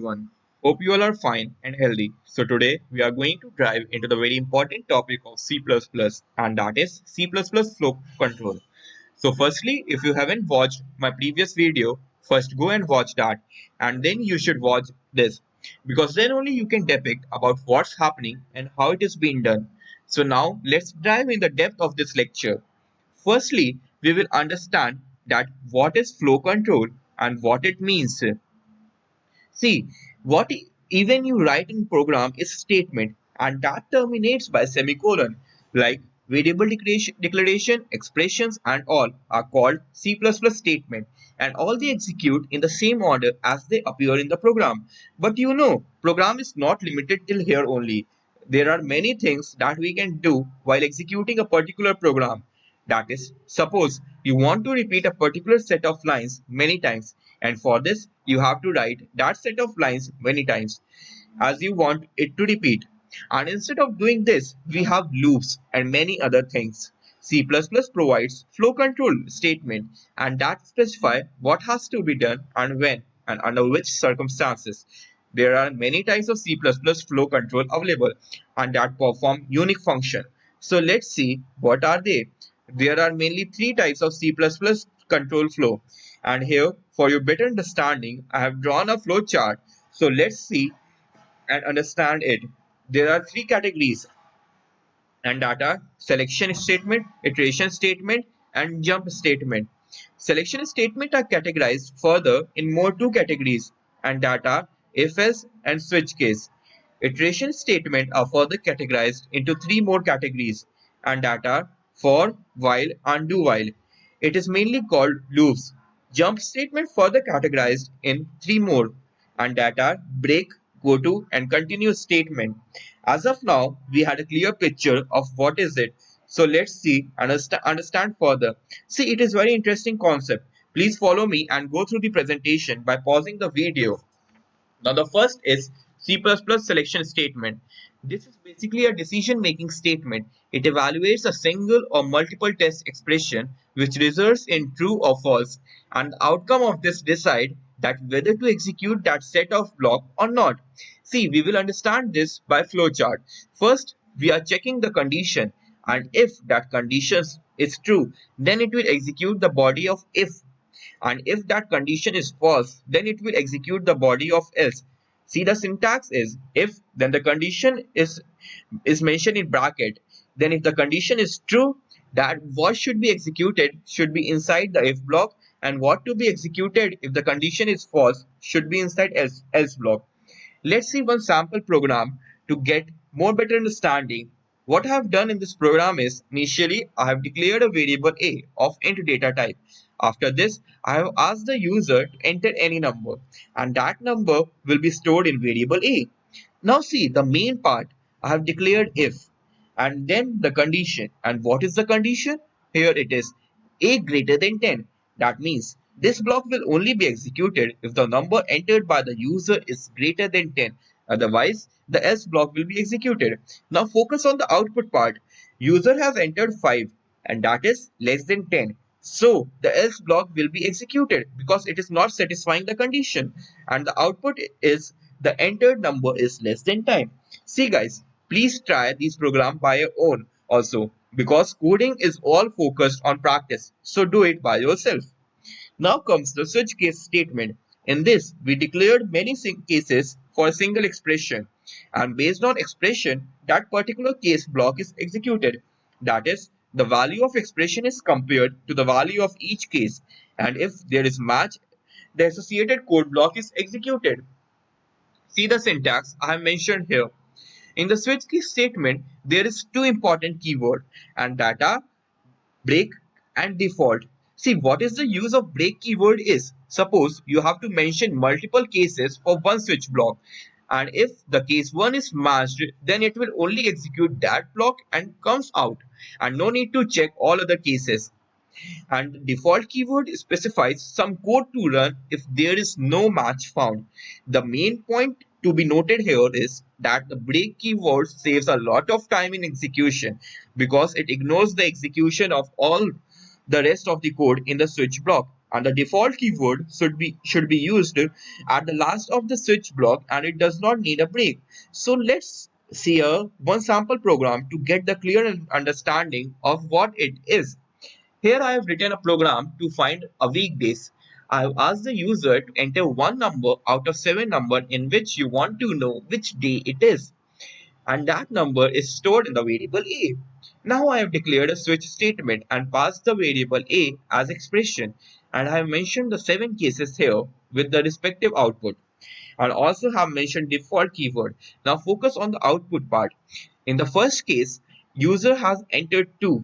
everyone. Hope you all are fine and healthy. So today we are going to dive into the very important topic of C++ and that is C++ flow control. So firstly, if you haven't watched my previous video, first go and watch that and then you should watch this because then only you can depict about what's happening and how it is being done. So now let's dive in the depth of this lecture. Firstly, we will understand that what is flow control and what it means. See, even you write in program is statement and that terminates by semicolon. Like variable declaration, expressions and all are called C++ statement and all they execute in the same order as they appear in the program. But you know, program is not limited till here only. There are many things that we can do while executing a particular program. That is, suppose you want to repeat a particular set of lines many times, and for this, you have to write that set of lines many times as you want it to repeat. And instead of doing this, we have loops and many other things. C++ provides flow control statement and that specify what has to be done and when and under which circumstances. There are many types of C++ flow control available and that perform unique function. So let's see what are they. There are mainly three types of C++ control flow. And here, for your better understanding, I have drawn a flow chart. So let's see and understand it. There are three categories and that are selection statement, iteration statement, and jump statement. Selection statement are categorized further in more two categories and that are if-else and switch case. Iteration statement are further categorized into three more categories and that are for, while, and do while. It is mainly called loops. Jump statement further categorized in three more and that are break, go to, and continue statement. As of now, we had a clear picture of what is it. So let's see and understand further. See, it is very interesting concept. Please follow me and go through the presentation by pausing the video. Now the first is C++ selection statement. This is basically a decision-making statement. It evaluates a single or multiple test expression which results in true or false, and the outcome of this decide that whether to execute that set of block or not. See, we will understand this by flowchart. First, we are checking the condition, and if that condition is true, then it will execute the body of if, and if that condition is false, then it will execute the body of else. See, the syntax is if, then the condition is mentioned in bracket. Then if the condition is true, that what should be executed should be inside the if block, and what to be executed if the condition is false should be inside else block. Let's see one sample program to get more better understanding. What I have done in this program is initially I have declared a variable a of int data type. After this, I have asked the user to enter any number and that number will be stored in variable a. Now see the main part. I have declared if and then the condition. And what is the condition? Here it is a greater than 10. That means this block will only be executed if the number entered by the user is greater than 10. Otherwise, the else block will be executed. Now focus on the output part. User has entered 5 and that is less than 10. So the else block will be executed because it is not satisfying the condition and the output is the entered number is less than 10. See guys, please try these programs by your own also because coding is all focused on practice. So do it by yourself. Now comes the switch case statement. In this, we declared many cases for a single expression and based on expression, that particular case block is executed. That is, the value of expression is compared to the value of each case and if there is match, the associated code block is executed. See the syntax I have mentioned here. In the switch key statement, there is two important keywords and that are break and default. See what is the use of break keyword is. Suppose you have to mention multiple cases for one switch block and if the case 1 is matched then it will only execute that block and comes out and no need to check all other cases. And the default keyword specifies some code to run if there is no match found. The main point to be noted here is that the break keyword saves a lot of time in execution because it ignores the execution of all the rest of the code in the switch block. and the default keyword should be used at the last of the switch block, and it does not need a break. So let's see one sample program to get the clear understanding of what it is. Here I have written a program to find a weekdays. I have asked the user to enter one number out of 7 numbers in which you want to know which day it is, and that number is stored in the variable a. Now I have declared a switch statement and passed the variable a as expression, and I have mentioned the 7 cases here with the respective output, and also have mentioned default keyword. Now focus on the output part. In the first case, user has entered 2,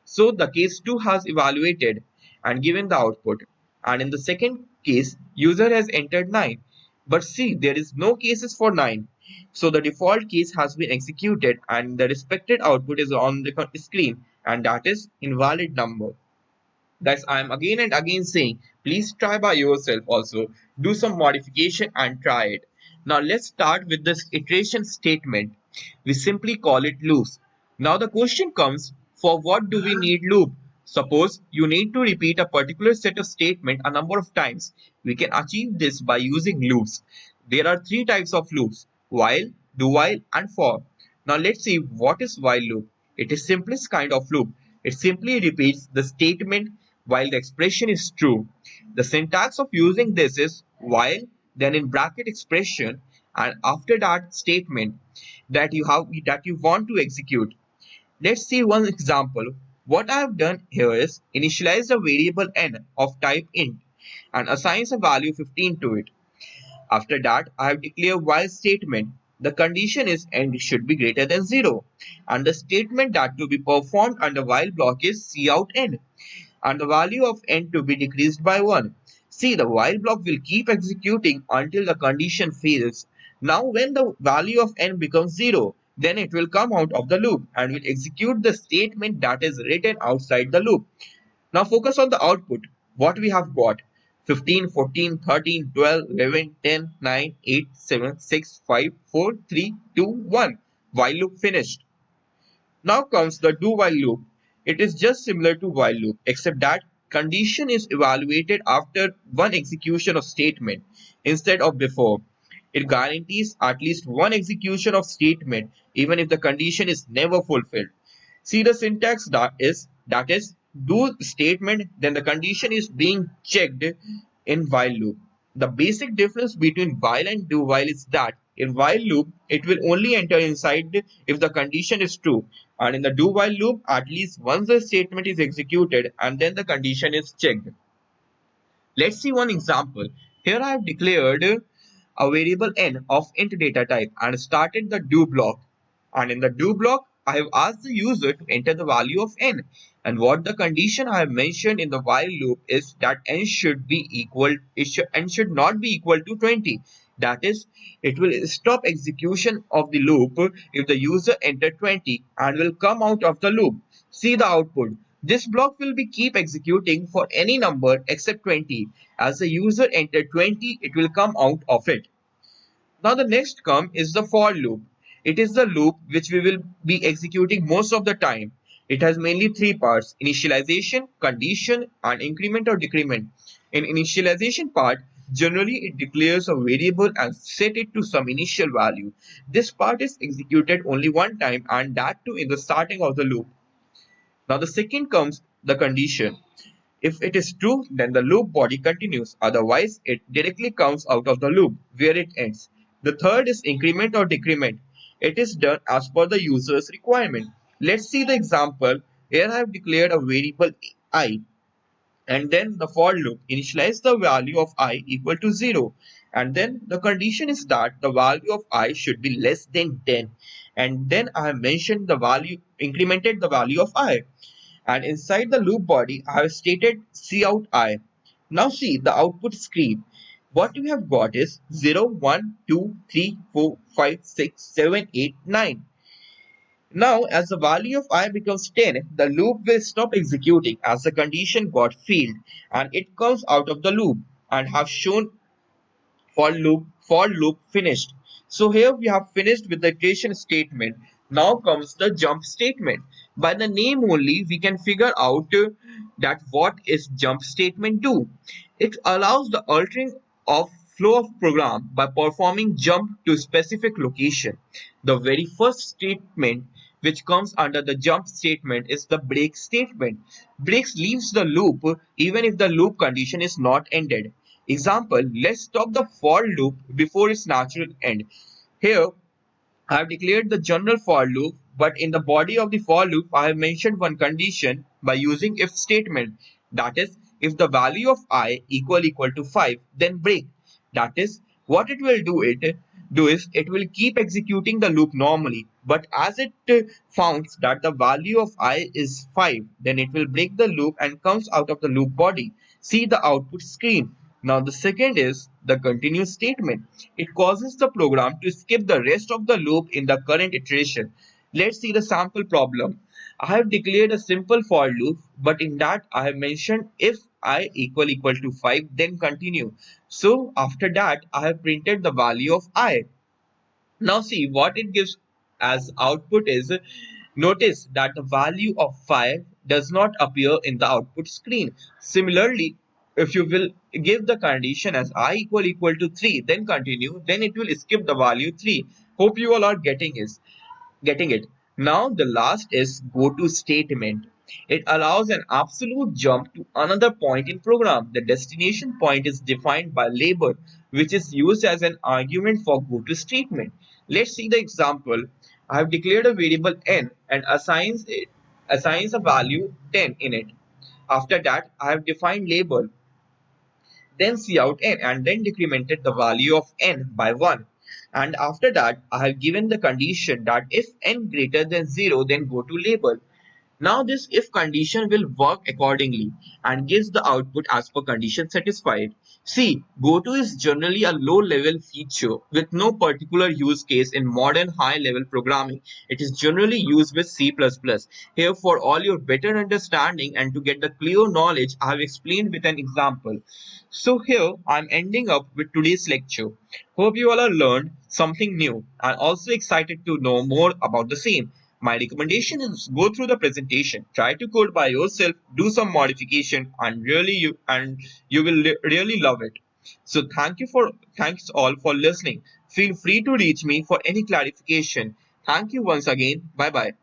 so the case 2 has evaluated and given the output. And in the second case, user has entered 9. But see, there is no cases for 9. So the default case has been executed and the respected output is on the screen, and that is invalid number. That's I'm again and again saying, please try by yourself also. Do some modification and try it. Now let's start with this iteration statement. We simply call it loops. Now the question comes, for what do we need loop? Suppose you need to repeat a particular set of statement a number of times. We can achieve this by using loops. There are 3 types of loops: while, do while, and for. Now let's see what is while loop. It is simplest kind of loop. It simply repeats the statement while the expression is true. The syntax of using this is while, then in bracket expression, and after that statement that you want to execute. Let's see one example. What I have done here is initialize a variable n of type int and assigns a value 15 to it. After that, I have declared while statement. The condition is n should be greater than 0, and the statement that to be performed under while block is cout n, and the value of n to be decreased by 1. See, the while block will keep executing until the condition fails. Now when the value of n becomes 0, then it will come out of the loop and will execute the statement that is written outside the loop. Now focus on the output. What we have got: 15, 14, 13, 12, 11, 10, 9, 8, 7, 6, 5, 4, 3, 2, 1. While loop finished. Now comes the do while loop. It is just similar to while loop, except that condition is evaluated after one execution of statement instead of before. It guarantees at least one execution of statement even if the condition is never fulfilled. See the syntax that is do statement, then the condition is being checked in while loop. The basic difference between while and do while is that in while loop it will only enter inside if the condition is true, and in the do while loop at least once the statement is executed and then the condition is checked. Let's see one example. Here I have declared a variable n of int data type and started the do block. And in the do block, I have asked the user to enter the value of n. And what the condition I have mentioned in the while loop is that n should be equal, n should not be equal to 20. That is, it will stop execution of the loop if the user enter 20 and will come out of the loop. See the output. This block will be keep executing for any number except 20. As the user enter 20, it will come out of it. Now the next come is the for loop. It is the loop which we will be executing most of the time. It has mainly 3 parts: initialization, condition, and increment or decrement. In initialization part, generally it declares a variable and set it to some initial value. This part is executed only one time, and that too in the starting of the loop. Now the second comes the condition. If it is true, then the loop body continues. Otherwise, it directly comes out of the loop where it ends. The third is increment or decrement. It is done as per the user's requirement. Let's see the example. Here I have declared a variable I, and then the for loop initialize the value of I equal to 0, and then the condition is that the value of I should be less than 10, and then I have mentioned the value, incremented the value of I, and inside the loop body I have stated cout I. Now see the output screen. What we have got is 0, 1, 2, 3, 4, 5, 6, 7, 8, 9. Now as the value of I becomes 10, the loop will stop executing as the condition got failed, and it comes out of the loop and have shown for loop finished. So here we have finished with the iteration statement. Now comes the jump statement. By the name only we can figure out that what is jump statement do? It allows the altering of flow of program by performing jump to specific location. The very first statement which comes under the jump statement is the break statement. Breaks leaves the loop even if the loop condition is not ended. Example, let's stop the for loop before its natural end. Here I have declared the general for loop, but in the body of the for loop, I have mentioned one condition by using if statement. That is, if the value of I equal to 5, then break. That is, what it will do is it will keep executing the loop normally, but as it finds that the value of I is 5, then it will break the loop and comes out of the loop body. See the output screen. Now the second is the continue statement. It causes the program to skip the rest of the loop in the current iteration. Let's see the sample problem. I have declared a simple for loop, but in that I have mentioned if I equal to 5, then continue. So after that, I have printed the value of I. Now see what it gives as output is, notice that the value of 5 does not appear in the output screen. Similarly, if you will give the condition as I equal to 3, then continue, then it will skip the value 3. Hope you all are getting it. Now the last is go to statement. It allows an absolute jump to another point in program. The destination point is defined by label, which is used as an argument for go to statement. Let's see the example. I have declared a variable n and assigns a value 10 in it. After that, I have defined label, then cout n and then decremented the value of n by 1. And after that, I have given the condition that if n greater than 0, then go to label. Now this if condition will work accordingly and gives the output as per condition satisfied. See, goto is generally a low level feature with no particular use case in modern high level programming. It is generally used with C++. Here for all your better understanding and to get the clear knowledge, I have explained with an example. So here I'm ending up with today's lecture. Hope you all have learned something new and also excited to know more about the same. My recommendation is go through the presentation, try to code by yourself, do some modification, and you will really love it. So thanks all for listening. Feel free to reach me for any clarification. Thank you once again. Bye bye.